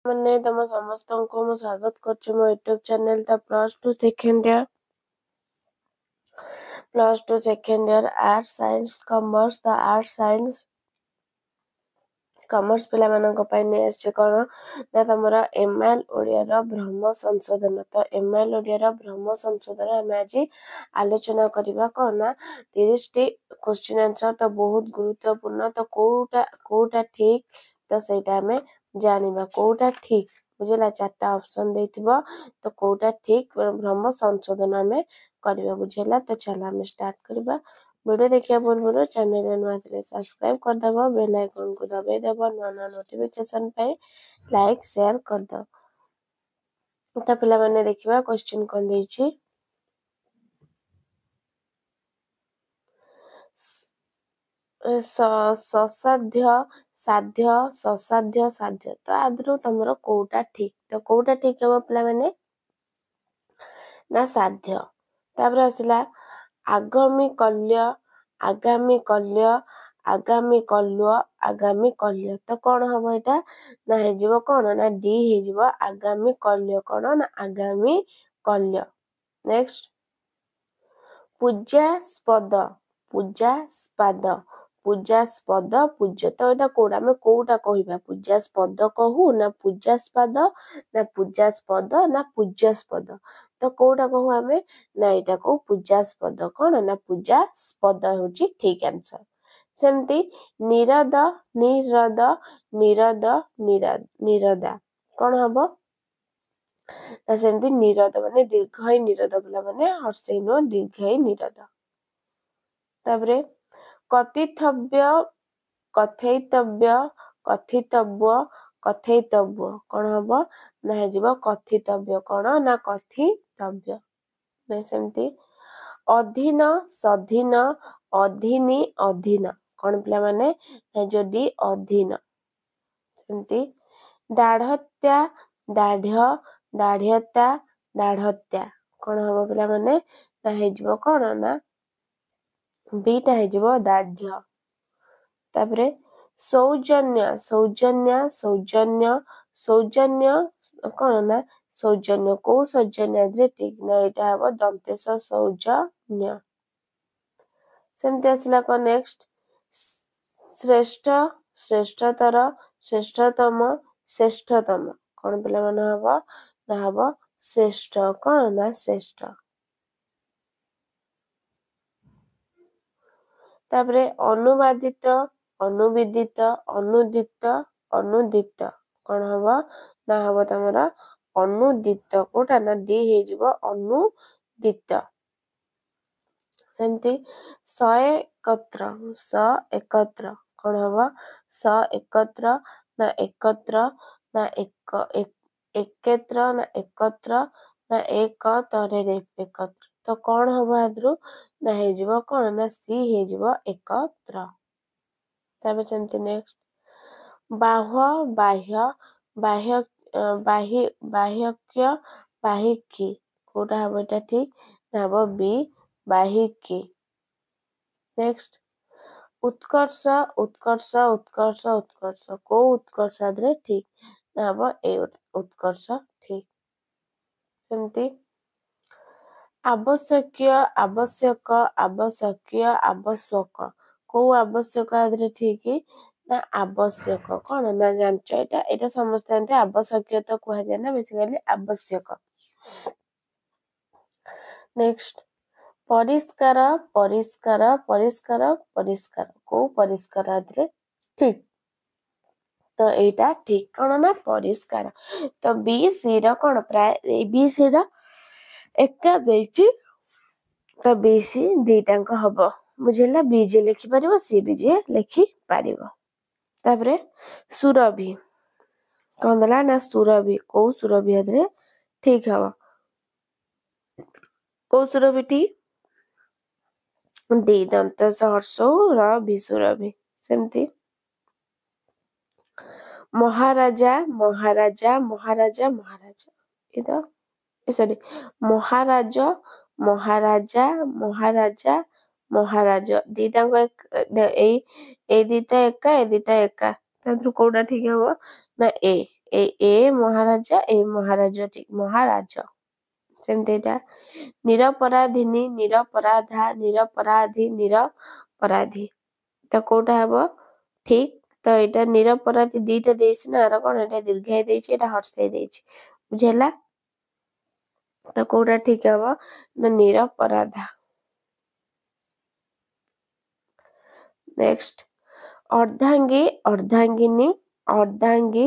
मैंने तुम समस्त को मु स्वागत कर मो YouTube channel the +2 second year arts science commerce the arts science commerce पिला मानक पई ने आछे कोन ना तमरा एमएल ओडिया रो ब्रह्म संशोधन तो एमएल ओडिया रो ब्रह्म संशोधन हम आज आलोचना करबा कोन ना 30 टी क्वेश्चन आंसर तो बहुत गुरुत्वपूर्ण तो कोटा ठीक तो सेटा हमें जानिबा कोटा ठीक बुझला चारटा ऑप्शन देथिबो तो कोटा ठीक ब्रह्म संशोधन हमें करबा बुझला तो चला हम स्टार्ट करबा वीडियो देखिया पूर्व चैनल नुआ थे सब्सक्राइब कर दबो बेल आइकन को दबाई दबो नया नोटिफिकेशन पाई लाइक शेयर कर दो तो पिला माने देखिबा क्वेश्चन कोन देछि ससाध्य साध्य ससाध्य साध्य तो आदरो तमरो कोटा ठीक तो कोटा ठीक हम पिला माने ना साध्य तापर आसिला आगामी कल्य आगामी कल्य आगामी कल्य आगामी कल्य तो कौन हम एटा ना हे जीवो कौन ना डी हे जीवो आगामी कल्य कौन ना आगामी कल्य नेक्स्ट पूजास्पद पूजास्पद पूजास्पद पूज्य तो एटा कोडा में कोटा कहिबा पूजास्पद कहू ना पूजास्पद ना पूजास्पद ना पूज्यस्पद तो कोटा कहू हमें ना एटा को पूजास्पद कोन ना पूजास्पद होची ठीक आंसर सेमती निरद निरद निरद निरद निरदा कोन हबो ना सेमती निरद माने दीर्घई निरद बोला माने हर्षैनो दीर्घई निरद ताबरे कथितव्य कथैतव्य कथितव्य कथैतव्य कोन हबो ना हे जीवो कथितव्य कोन ना कथितव्य नै सेमती अधीन सधीन अधीनी अधीन कोन पिला माने जोडी अधीन सेमती दाढ़त्या दाढ़्य दाढ़्यता दाढ़त्या कोन हबो पिला माने ना हे जीवो कोन ना बीटा हे जीवो दाढ़्य तापरे सौजन्य सौजन्य सौजन्य सौजन्य कोन ना सौजन्य को सौजन्य दे ठीक ना एटा हबो दंतेश सौजन्य सेमते आसिला को नेक्स्ट श्रेष्ठ श्रेष्ठतर श्रेष्ठतम श्रेष्ठतम कोन पिला माने हबो ना हबो श्रेष्ठ कोन ना श्रेष्ठ तापरे अनुवादित अनुविदित अनुदित अनुदित कोन हबो ना हबो तमरा अनुदित कोटा ना डी हे जीवो अनुदित सेमती स एकत्र कोन हबो स एकत्र ना एकत्र ना एकत्र ना एकत्र ना एक तरे रे एकत्र तो कोन हबो आद्रु ना हे जीवो कोन ना सी हे जीवो एकत्र ताबे सेमती नेक्स्ट बाह्य बाह्य बाह्य बाह्य बाह्यक्य बाहिकी कोटा हबो एटा ठीक ना हबो बी बाहिकी नेक्स्ट उत्कर्ष उत्कर्ष उत्कर्ष उत्कर्ष को उत्कर्ष आदरे ठीक ना हबो ए उत्कर्ष ठीक सेमती आवश्यक आवश्यक आवश्यक आवश्यक को आवश्यक आदरे ठीक ना आवश्यक कोन ना जानचो एटा समस्त जानते आवश्यक तो कह जाय ना बेसिकली आवश्यक नेक्स्ट परिष्कार परिष्कार परिष्कार परिष्कार को परिष्कार आदरे ठीक तो एटा ठीक कोन ना परिष्कार तो बी सी रो कोन प्राय बी सी रो एका देछि तो बी सी दीटांक हबो बुझिला बीजे लिखि परिबो सी बीजे लिखि परिबो तापरे सुरभि कोन दला ना सुरभि को सुरभि आदरे ठीक हबो को सुरभि ठीक डी दंत सहर्षो र विसुरभि सेमती महाराजा महाराजा महाराजा महाराजा इदा सॉरी महाराजा महाराजा महाराजा महाराजा दीटा को ए दीटा एका तादरु कोडा ठीक हबो ना ए ଏ ମହାରାଜା ଏ ମହାରାଜା ଠିକ ମହାରାଜ। ସେମିତି ଏଇଟା ନିରପରାଧିନୀ ନିରପରାଧା ନିରପରାଧୀ ନିରପରାଧୀ ତ କୋଉଟା ହବ ଠିକ। ତ ଏଇଟା ନିରପରାଧୀ ଦିଟା ଦେଇଛି ନା ଆର କଣ ଏଇଟା ଦୀର୍ଘାଇ ଦେଇଛି ଏଇଟା ହର୍ଷାଇ ଦେଇଛି ବୁଝିହେଲା। ତ କୋଉଟା ଠିକ ହବ ନା ନିରପରାଧା। ନେକ୍ସଟ ଅର୍ଦ୍ଧାଙ୍ଗୀ ଅର୍ଦ୍ଧାଙ୍ଗିନୀ ଅର୍ଦ୍ଧାଙ୍ଗୀ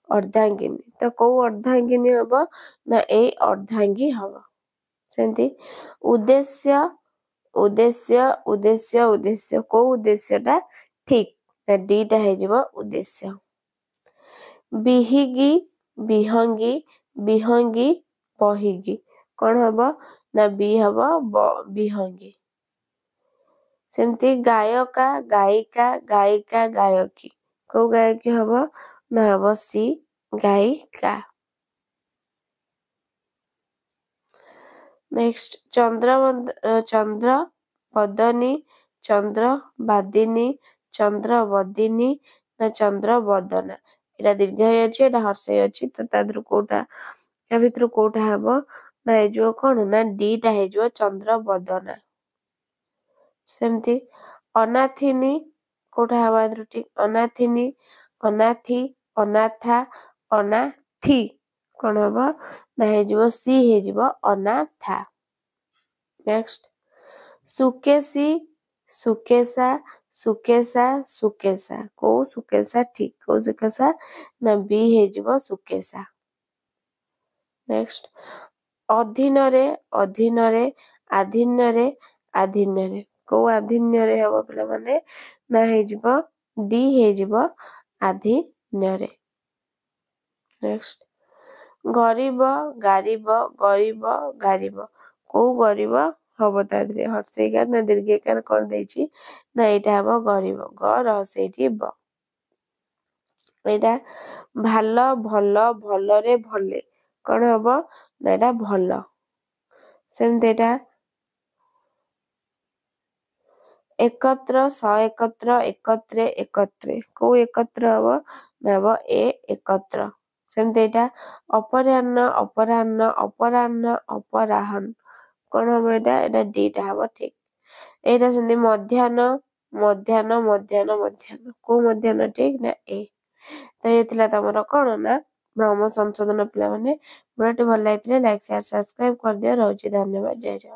ଅର୍ଦ୍ଧାଙ୍ଗିନୀ ତ କୋଉ ଅର୍ଦ୍ଧାଙ୍ଗିନୀ ହବ ନା ଏଇ ଅର୍ଦ୍ଧାଙ୍ଗୀ ହବ। ସେମିତି ଉଦ୍ଦେଶ୍ୟ ଉଦ୍ଦେଶ୍ୟ ଉଦ୍ଦେଶ୍ୟ ଉଦ୍ଦେଶ୍ୟ କୋଉ ଉଦ୍ଦେଶ୍ୟଟା ଠିକ ନା ଦିଟା ହେଇଯିବ ଉଦ୍ଦେଶ୍ୟ। ବିହିଗୀ ବିହଙ୍ଗୀ ବିହଙ୍ଗୀ ବହିଗୀ କଣ ହବ ନା ବି ହବ ବିହଙ୍ଗୀ। ସେମିତି ଗାୟକା ଗାୟିକା ଗାୟିକା ଗାୟକୀ କୋଉ ଗାୟକୀ ହବ ନା ହବ ସି ଗାୟିକା। ନେକ୍ସଟ ଚନ୍ଦ୍ରବଦନୀ ଚନ୍ଦ୍ରବାଦିନୀ ଚନ୍ଦ୍ରବଦିନୀ ନା ଚନ୍ଦ୍ରବଦନା ଏଇଟା ଦୀର୍ଘ ଅଛି ଏଇଟା ହର୍ଷାଇ ଅଛି ତ ତା ଦେହରୁ କୋଉଟା ୟା ଭିତରୁ କୋଉଟା ହବ ନା ହେଇଯିବ କଣ ନା ଦିଟା ହେଇଯିବ ଚନ୍ଦ୍ରବଦନା। ସେମିତି ଅନାଥିନୀ କୋଉଟା ହବ ଏଥିରୁ ଠିକ ଅନାଥିନୀ ଅନାଥି ଅନାଥା ଅନାଥି କଣ ହବ ନା ହେଇଯିବ ସି ହେଇଯିବ ଅନାଥା। ନେକ୍ସଟ ସୁକେଶୀ ସୁକେଶା ସୁକେଶା ସୁକେଶା କୋଉ ସୁକେଶା ଠିକ କୋଉ ସୁକେଶା ନା ବି ହେଇଯିବ ସୁକେଶା। ନେକ୍ସଟ ଅଧୀନରେ ଅଧୀନରେ ଆଧୀନରେ ଆଧୀନରେ କୋଉ ଆଧୀନରେ ହବ ପିଲାମାନେ ନା ହେଇଯିବ ଡି ହେଇଯିବ ଆଧୀନରେ। ନେକ୍ସଟ ଗରିବ ଗାରିବ ଗରିବ ଗାରିବ କୋଉ ଗରିବ ହବ ତା ଦେହରେ ହର୍ଷେଇକାର ନା ଦୀର୍ଘିକାର କଣ ଦେଇଛି ନା ଏଇଟା ହବ ଗରିବ ଗ ର ସେଇଠି ବ। ଏଇଟା ଭଲ ଭଲ ଭଲରେ ଭଲେ କଣ ହବ ନା ଏଇଟା ଭଲ। ସେମିତି ଏଇଟା ଏକତ୍ର ସଏକତ୍ର ଏକତ୍ରେ ଏକତ୍ରେ କୋଉ ଏକତ୍ର ହବ ନା ହବ ଏ ଏକତ୍ର। ସେମିତି ଏଇଟା ଅପରାହ୍ନ ଅପରାହ୍ନ ଅପରାହ୍ନ ଅପରାହ୍ନ କଣ ହବ ଏଇଟା ଏଇଟା ଦିଟା ହବ ଠିକ। ଏଇଟା ସେମିତି ମଧ୍ୟାହ୍ନ ମଧ୍ୟାହ୍ନ ମଧ୍ୟାହ୍ନ ମଧ୍ୟାହ୍ନ କୋଉ ମଧ୍ୟାହ୍ନ ଠିକ ନା ଏ। ତ ଇଏ ଥିଲା ତମର କଣ ନା ବ୍ରହ୍ମ ସଂଶୋଧନ ପିଲାମାନେ। ଭିଡିଓଟି ଭଲ ଲାଗିଥିଲେ ଲାଇକ୍ ସେୟାର ସବସ୍କ୍ରାଇବ କରିଦିଅ। ରହୁଛି ଧନ୍ୟବାଦ ଜୟ ଜଗନ୍ନାଥ।